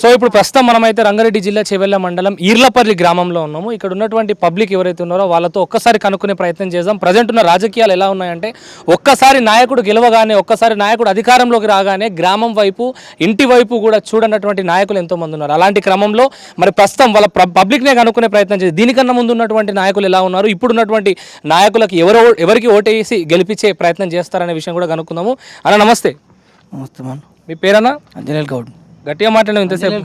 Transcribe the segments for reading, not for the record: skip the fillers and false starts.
So ఇప్పుడు ప్రస్తుతం మనమైతే రంగారెడ్డి జిల్లా చేవెళ్ళ మండలం ఈర్లపల్లి గ్రామంలో ఉన్నాము. ఇక్కడ ఉన్నటువంటి పబ్లిక్ ఎవరైతే ఉన్నారో వాళ్ళతో ఒక్కసారి కనుక్కునే ప్రయత్నం చేద్దాం. ప్రజెంట్ ఉన్న రాజకీయాలు ఎలా ఉన్నాయంటే, ఒక్కసారి నాయకుడు గెలవగానే, ఒక్కసారి నాయకుడు అధికారంలోకి రాగానే గ్రామం వైపు, ఇంటి వైపు కూడా చూడనటువంటి నాయకులు ఎంతోమంది ఉన్నారు. అలాంటి క్రమంలో మరి ప్రస్తుతం వాళ్ళ పబ్లిక్నే కనుక్కునే ప్రయత్నం చేసి దీనికన్నా ముందు ఉన్నటువంటి నాయకులు ఎలా ఉన్నారు, ఇప్పుడు ఉన్నటువంటి నాయకులకు ఎవరికి ఓటేసి గెలిపించే ప్రయత్నం చేస్తారనే విషయం కూడా కనుక్కుందాము. అన్న నమస్తే. నమస్తే మన మీ పేరన్నా? అంజనేల్ గౌడ్. గట్టిగా మాట్లాడడం ఇంతసేపు.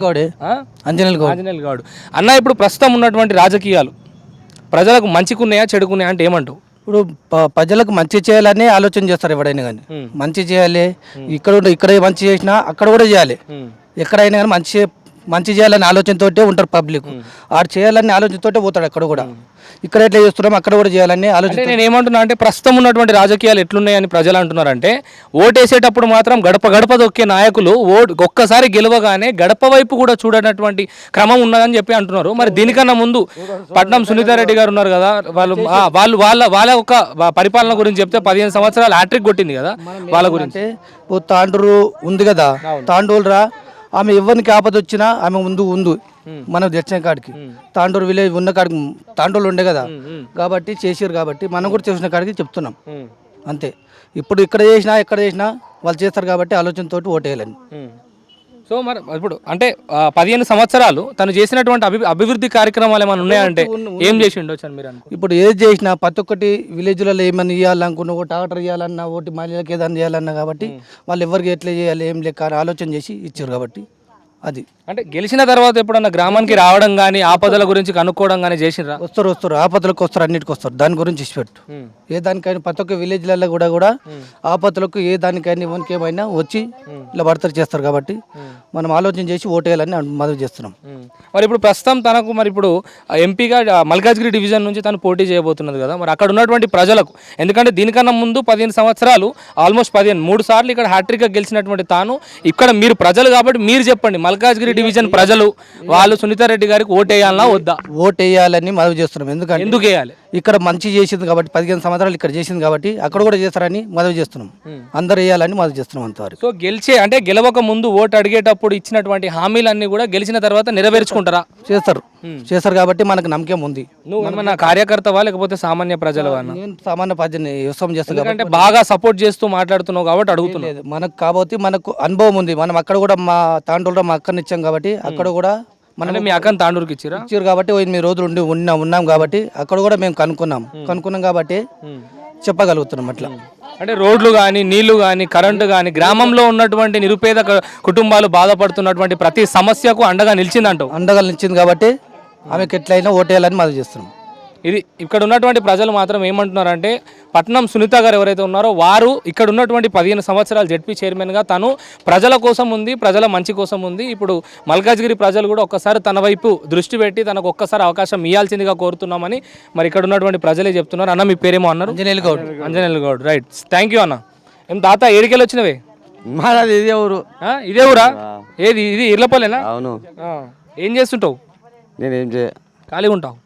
అంజనేల్ గౌడ్ అన్న, ఇప్పుడు ప్రస్తుతం ఉన్నటువంటి రాజకీయాలు ప్రజలకు మంచికున్నాయా చెడుకున్నాయా అంటే ఏమంటావు? ఇప్పుడు ప్రజలకు మంచి చేయాలని ఆలోచన చేస్తారు ఎవడైనా కానీ. మంచి చేయాలి, ఇక్కడ మంచి చేసినా అక్కడ కూడా చేయాలి. ఎక్కడైనా కానీ మంచి చేయాలని ఆలోచనతోటే ఉంటారు పబ్లిక్. ఆడు చేయాలని ఆలోచనతోటే పోతాడు అక్కడ కూడా. ఇక్కడ ఎట్లా చేస్తున్నాం అక్కడ కూడా చేయాలని ఆలోచన. నేను ఏమంటున్నా అంటే, ప్రస్తుతం ఉన్నటువంటి రాజకీయాలు ఎట్లున్నాయని ప్రజలు అంటున్నారంటే, ఓటేసేటప్పుడు మాత్రం గడప గడప దొక్కే నాయకులు ఒక్కసారి గెలవగానే గడప వైపు కూడా చూడనటువంటి క్రమం ఉన్నదని చెప్పి అంటున్నారు. మరి దీనికన్నా ముందు పట్నం సునీతారెడ్డి గారు ఉన్నారు కదా, వాళ్ళ ఒక పరిపాలన గురించి చెప్తే 15 సంవత్సరాలు హ్యాట్రిక్ కొట్టింది కదా, వాళ్ళ గురించి. తాండూరు ఉంది కదా, తాండూరురా, ఆమె ఎవరికి ఆపద వచ్చినా ఆమె ముందు మనం తెచ్చిన కాడికి. తాండూరు విలేజ్ ఉన్న కాడికి తాండూరులో ఉండే కదా, కాబట్టి చేసారు కాబట్టి మనం కూడా చేసిన కాడికి చెప్తున్నాం అంతే. ఇప్పుడు ఇక్కడ చేసినా ఎక్కడ చేసినా వాళ్ళు చేస్తారు కాబట్టి ఆలోచనతోటి ఓటేయాలని. సో మరి ఇప్పుడు అంటే 15 సంవత్సరాలు తను చేసినటువంటి అభివృద్ధి కార్యక్రమాలు ఏమైనా ఉన్నాయంటే ఏం చేసి ఉండొచ్చు అని మీరు అనుకో? ఇప్పుడు ఏది చేసినా ప్రతి ఒక్కటి విలేజ్లలో ఏమైనా ఇవ్వాలనుకున్నా, ఒకటి ట్రాక్టర్ ఇవ్వాలన్నా, ఒకటి మహిళలకు ఏదైనా చేయాలన్నా కాబట్టి వాళ్ళు ఎవరికి ఎట్లా చేయాలి ఏం లెక్క అని ఆలోచన చేసి ఇచ్చారు కాబట్టి అది. అంటే గెలిచిన తర్వాత ఎప్పుడన్నా గ్రామానికి రావడం కానీ ఆపదల గురించి కనుక్కోవడం కానీ చేసిరా? వస్తారు ఆపదలకు వస్తారు, అన్నిటికి వస్తారు. దాని గురించి ఇచ్చిపెట్టు. ఏ దానికైనా ప్రతి ఒక్క విలేజ్లలో కూడా ఆపదలకు ఏ దానికైనా ఇవ్వనికి ఏమైనా వచ్చి ఇలా భర్తలు చేస్తారు కాబట్టి మనం ఆలోచన చేసి ఓటేయాలని మద్దతు చేస్తున్నాం. మరి ఇప్పుడు ప్రస్తుతం తనకు మరి ఇప్పుడు ఎంపీగా మల్కాజ్గిరి డివిజన్ నుంచి తను పోటీ చేయబోతున్నది కదా, మరి అక్కడ ఉన్నటువంటి ప్రజలకు, ఎందుకంటే దీనికన్నా ముందు 15 సంవత్సరాలు ఆల్మోస్ట్ 3 సార్లు ఇక్కడ హ్యాట్రిక్గా గెలిచినటువంటి తాను, ఇక్కడ మీరు ప్రజలు కాబట్టి మీరు చెప్పండి, మల్కాజ్గిరి డివిజన్ ప్రజలు వాళ్ళు సునీతారెడ్డి గారికి ఓటేయాలన్నా వద్దా? ఓటేయాలని మద్దతు చేస్తున్నాం. ఎందుకు వేయాలి? ఇక్కడ మంచి చేసింది కాబట్టి 15 సంవత్సరాలు ఇక్కడ చేసింది కాబట్టి అక్కడ కూడా చేస్తారని మద్దతు చేస్తున్నాం. అందరు వేయాలని మద్దతు చేస్తున్నాం అంతవరకు. సో గెలవక ముందు ఓటు అడిగేటప్పుడు ఇచ్చినటువంటి హామీలన్నీ కూడా గెలిచిన తర్వాత నెరవేర్చుకుంటారా? చేస్తారు కాబట్టి మనకు నమ్మకం ఉంది. నువ్వు నా కార్యకర్తవా లేకపోతే సామాన్య ప్రజలవా? నేను సామాన్య ప్రజని వ్యవసాయం చేస్తాను అంటే బాగా సపోర్ట్ చేస్తూ మాట్లాడుతున్నావు కాబట్టి అడుగుతున్నాను. మనకు కాబట్టి మనకు అనుభవం ఉంది. మనం అక్కడ కూడా మా తాండూరులో మా అక్కని ఇచ్చాం కాబట్టి అక్కడ కూడా మనం మీ అక్కని తాండూరుకి ఇచ్చారు కాబట్టి 8 రోజులు ఉన్నాం కాబట్టి అక్కడ కూడా మేము కనుక్కున్నాం కాబట్టి చెప్పగలుగుతున్నాం అట్లా. అంటే రోడ్లు కానీ, నీళ్లు కానీ, కరెంటు కానీ, గ్రామంలో ఉన్నటువంటి నిరుపేద కుటుంబాలు బాధపడుతున్నటువంటి ప్రతి సమస్యకు అండగా నిలిచింది కాబట్టి ఆమెకి ఎట్లయినా ఓటేయాలని మద్దతు చేస్తున్నాం. ఇది ఇక్కడ ఉన్నటువంటి ప్రజలు మాత్రం ఏమంటున్నారంటే, పట్నం సునీత గారు ఎవరైతే ఉన్నారో వారు ఇక్కడ ఉన్నటువంటి 15 సంవత్సరాలు జెడ్పీ చైర్మన్గా తను ప్రజల కోసం ఉంది, ప్రజల మంచి కోసం ఉంది. ఇప్పుడు మల్కాజ్గిరి ప్రజలు కూడా ఒక్కసారి తన వైపు దృష్టి పెట్టి తనకు ఒక్కసారి అవకాశం ఇవ్వాల్సిందిగా కోరుతున్నామని మరి ఇక్కడ ఉన్నటువంటి ప్రజలే చెప్తున్నారు. అన్న మీ పేరేమో అన్నారు? అంజనేల్ గౌడ్. రైట్, థ్యాంక్ యూ అన్న. ఏం తాత ఏడికెళ్ళి వచ్చినవే? మాది ఇదే ఊరా? ఏది ఇది ఈర్లపల్లేనా? అవును. ఏం చేస్తుంటావు? నేనేం ఖాళీగా ఉంటావు?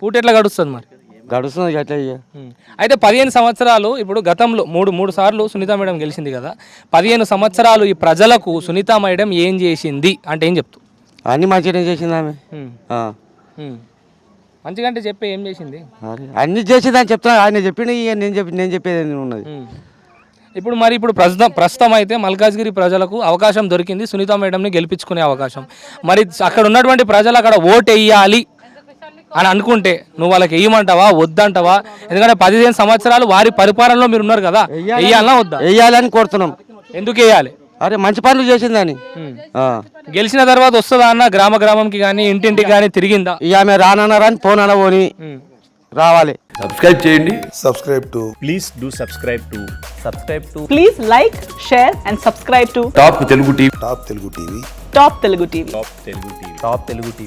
పూట ఎట్లా గడుస్తుంది? మరి గడుస్తుంది. అయితే 15 సంవత్సరాలు ఇప్పుడు గతంలో మూడు సార్లు సునీత మేడం గెలిచింది కదా, 15 సంవత్సరాలు ఈ ప్రజలకు సునీత మేడం ఏం చేసింది అంటే ఏం చెప్తావు? అన్ని మంచిగా చేసింది ఆమె. మంచిగా అంటే చెప్పే ఏం చేసింది? అన్ని చేసింది అని చెప్తున్నా. ఆయన చెప్పింది నేను చెప్పేది ఉన్నది. ఇప్పుడు ప్రస్తుతం అయితే మల్కాజ్గిరి ప్రజలకు అవకాశం దొరికింది సునీత మేడంని గెలిపించుకునే అవకాశం. మరి అక్కడ ఉన్నటువంటి ప్రజలు అక్కడ ఓటు వేయాలి అని అనుకుంటే నువ్వు వాళ్ళకి వేయమంటావా వద్దంటావా? ఎందుకంటే 15 సంవత్సరాలు వారి పరిపాలనలో మీరు ఉన్నారు కదా, వేయాలన్నా వద్దా? వేయాలని కోరుతున్నాం. ఎందుకు వేయాలి? అరే మంచి పనులు చేసిందని. గెలిచిన తర్వాత వస్తుందా అన్న గ్రామంకి కానీ ఇంటింటికి కానీ తిరిగిందా? ఆమె రానన్నారని పోనా పోని రావాలి. సబ్స్క్రైబ్ చేయండి. Please do subscribe to please like, share and subscribe to top Telugu TV. Top Telugu TV.